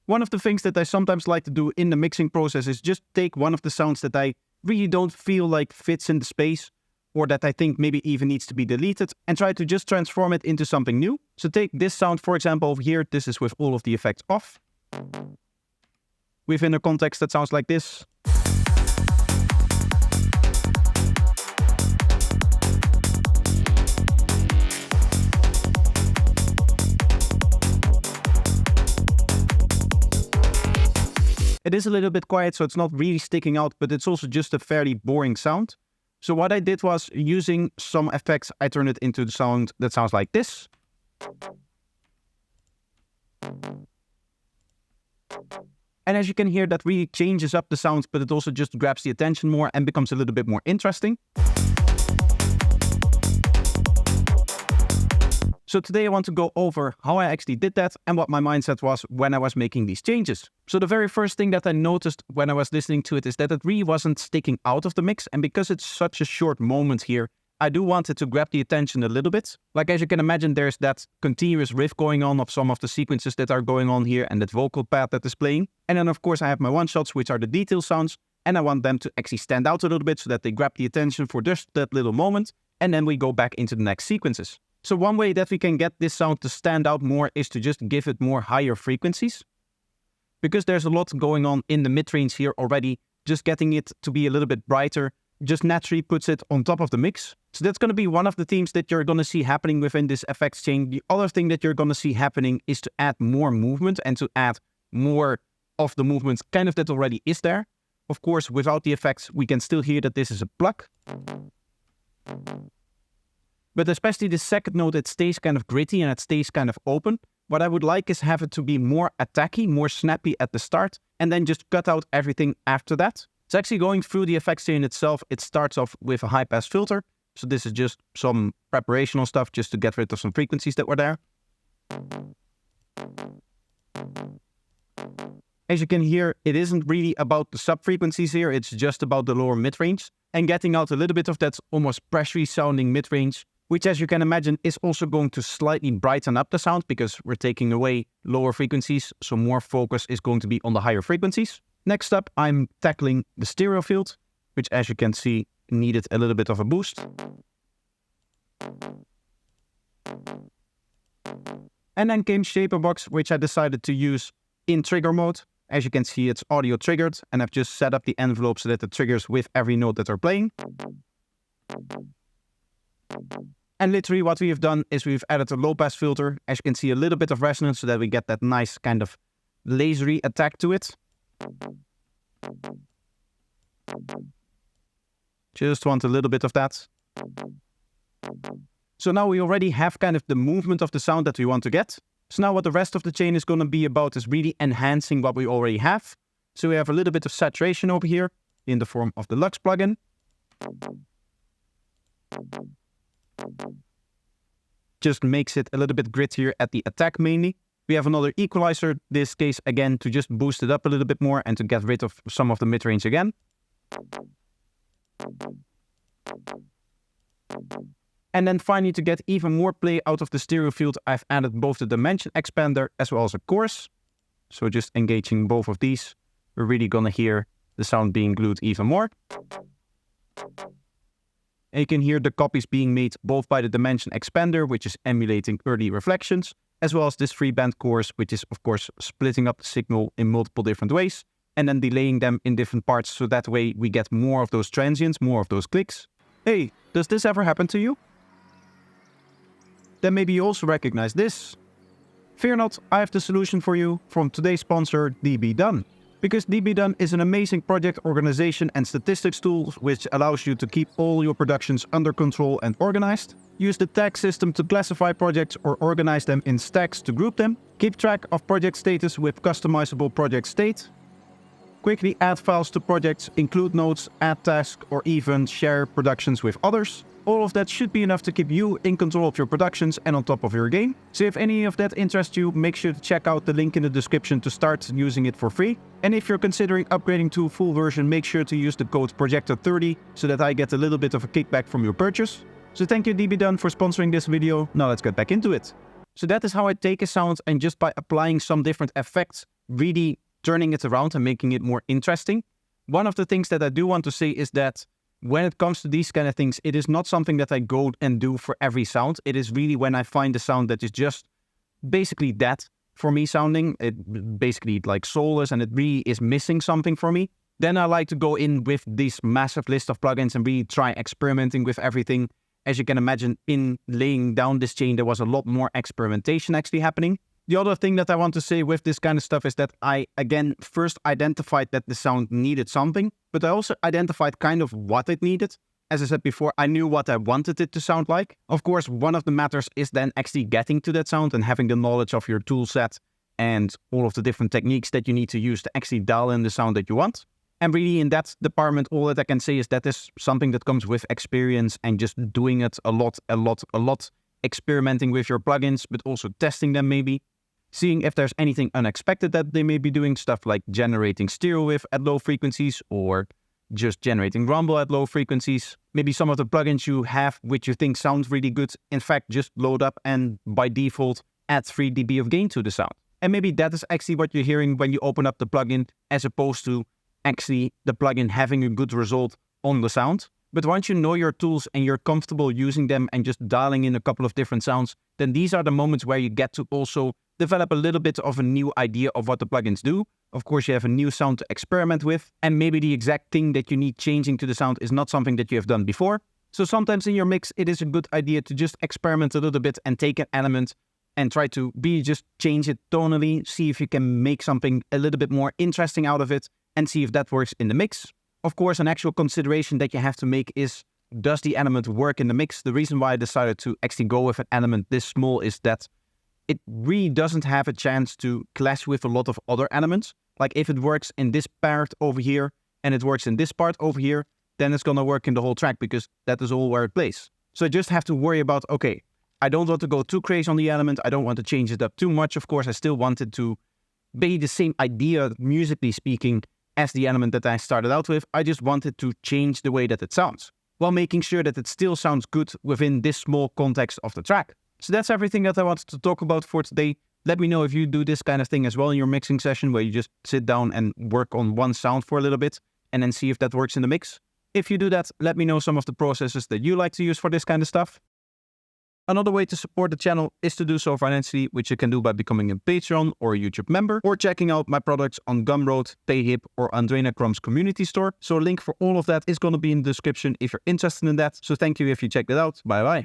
One of the things that I sometimes like to do in the mixing process is just take one of the sounds that I really don't feel like fits in the space, or that I think maybe even needs to be deleted, and try to just transform it into something new. So take this sound, for example, over here. This is with all of the effects off. Within a context that sounds like this. It is a little bit quiet, so it's not really sticking out, but it's also just a fairly boring sound. So what I did was, using some effects, I turned it into the sound that sounds like this. And as you can hear, that really changes up the sound, but it also just grabs the attention more and becomes a little bit more interesting. So today I want to go over how I actually did that and what my mindset was when I was making these changes. So the very first thing that I noticed when I was listening to it is that it really wasn't sticking out of the mix. And because it's such a short moment here, I do want it to grab the attention a little bit. Like, as you can imagine, there's that continuous riff going on of some of the sequences that are going on here and that vocal pad that is playing. And then of course I have my one-shots, which are the detail sounds, and I want them to actually stand out a little bit so that they grab the attention for just that little moment. And then we go back into the next sequences. So one way that we can get this sound to stand out more is to just give it more higher frequencies. Because there's a lot going on in the mid-range here already, just getting it to be a little bit brighter just naturally puts it on top of the mix. So that's going to be one of the themes that you're going to see happening within this effects chain. The other thing that you're going to see happening is to add more movement and to add more of the movement kind of that already is there. Of course, without the effects, we can still hear that this is a pluck. But especially the second note, it stays kind of gritty and it stays kind of open. What I would like is have it to be more attacky, more snappy at the start, and then just cut out everything after that. It's actually going through the effects chain itself. It starts off with a high pass filter. So this is just some preparational stuff just to get rid of some frequencies that were there. As you can hear, it isn't really about the sub-frequencies here. It's just about the lower mid-range and getting out a little bit of that almost pressury sounding mid-range, which, as you can imagine, is also going to slightly brighten up the sound because we're taking away lower frequencies, so more focus is going to be on the higher frequencies. Next up, I'm tackling the stereo field, which, as you can see, needed a little bit of a boost. And then came Shaper Box, which I decided to use in trigger mode. As you can see, it's audio triggered, and I've just set up the envelope so that it triggers with every note that they're playing. And literally what we have done is we've added a low pass filter. As you can see, a little bit of resonance so that we get that nice kind of lasery attack to it. Just want a little bit of that. So now we already have kind of the movement of the sound that we want to get. So now what the rest of the chain is going to be about is really enhancing what we already have. So we have a little bit of saturation over here in the form of the Lux plugin. Just makes it a little bit grittier at the attack mainly. We have another equalizer, this case again, to just boost it up a little bit more and to get rid of some of the mid-range again. And then finally, to get even more play out of the stereo field, I've added both the dimension expander as well as a chorus. So just engaging both of these, we're really gonna hear the sound being glued even more. And you can hear the copies being made both by the dimension expander, which is emulating early reflections, as well as this free band chorus, which is of course splitting up the signal in multiple different ways, and then delaying them in different parts, so that way we get more of those transients, more of those clicks. Hey, does this ever happen to you? Then maybe you also recognize this. Fear not, I have the solution for you from today's sponsor, DB-Done. Because DB-Done is an amazing project organization and statistics tool which allows you to keep all your productions under control and organized. Use the tag system to classify projects or organize them in stacks to group them. Keep track of project status with customizable project state. Quickly add files to projects, include notes, add tasks, or even share productions with others. All of that should be enough to keep you in control of your productions and on top of your game. So if any of that interests you, make sure to check out the link in the description to start using it for free. And if you're considering upgrading to a full version, make sure to use the code PROJECTOR30 so that I get a little bit of a kickback from your purchase. So thank you DB-Done for sponsoring this video. Now let's get back into it. So that is how I take a sound, and just by applying some different effects, really turning it around and making it more interesting. One of the things that I do want to say is that when it comes to these kind of things, it is not something that I go and do for every sound. It is really when I find a sound that is just basically that for me sounding, it basically like soulless and it really is missing something for me. Then I like to go in with this massive list of plugins and really try experimenting with everything. As you can imagine, in laying down this chain, there was a lot more experimentation actually happening. The other thing that I want to say with this kind of stuff is that I, again, first identified that the sound needed something, but I also identified kind of what it needed. As I said before, I knew what I wanted it to sound like. Of course, one of the matters is then actually getting to that sound and having the knowledge of your tool set and all of the different techniques that you need to use to actually dial in the sound that you want. And really in that department, all that I can say is that is something that comes with experience and just doing it a lot, experimenting with your plugins, but also testing them maybe. Seeing if there's anything unexpected that they may be doing, stuff like generating stereo wave at low frequencies or just generating rumble at low frequencies. Maybe some of the plugins you have which you think sound really good, in fact, just load up and by default add 3 dB of gain to the sound. And maybe that is actually what you're hearing when you open up the plugin, as opposed to actually the plugin having a good result on the sound. But once you know your tools and you're comfortable using them and just dialing in a couple of different sounds, then these are the moments where you get to also develop a little bit of a new idea of what the plugins do. Of course, you have a new sound to experiment with, and maybe the exact thing that you need changing to the sound is not something that you have done before. So sometimes in your mix, it is a good idea to just experiment a little bit and take an element and try to just change it tonally, see if you can make something a little bit more interesting out of it and see if that works in the mix. Of course, an actual consideration that you have to make is, does the element work in the mix? The reason why I decided to actually go with an element this small is that it really doesn't have a chance to clash with a lot of other elements. Like if it works in this part over here and it works in this part over here, then it's gonna work in the whole track because that is all where it plays. So I just have to worry about, okay, I don't want to go too crazy on the element. I don't want to change it up too much. Of course, I still want it to be the same idea, musically speaking, as the element that I started out with. I just wanted to change the way that it sounds, while making sure that it still sounds good within this small context of the track. So that's everything that I wanted to talk about for today. Let me know if you do this kind of thing as well in your mixing session, where you just sit down and work on one sound for a little bit and then see if that works in the mix. If you do that, let me know some of the processes that you like to use for this kind of stuff. Another way to support the channel is to do so financially, which you can do by becoming a Patreon or a YouTube member, or checking out my products on Gumroad, Payhip, or Andrena Crumb's community store. So a link for all of that is going to be in the description if you're interested in that. So thank you if you checked it out. Bye bye.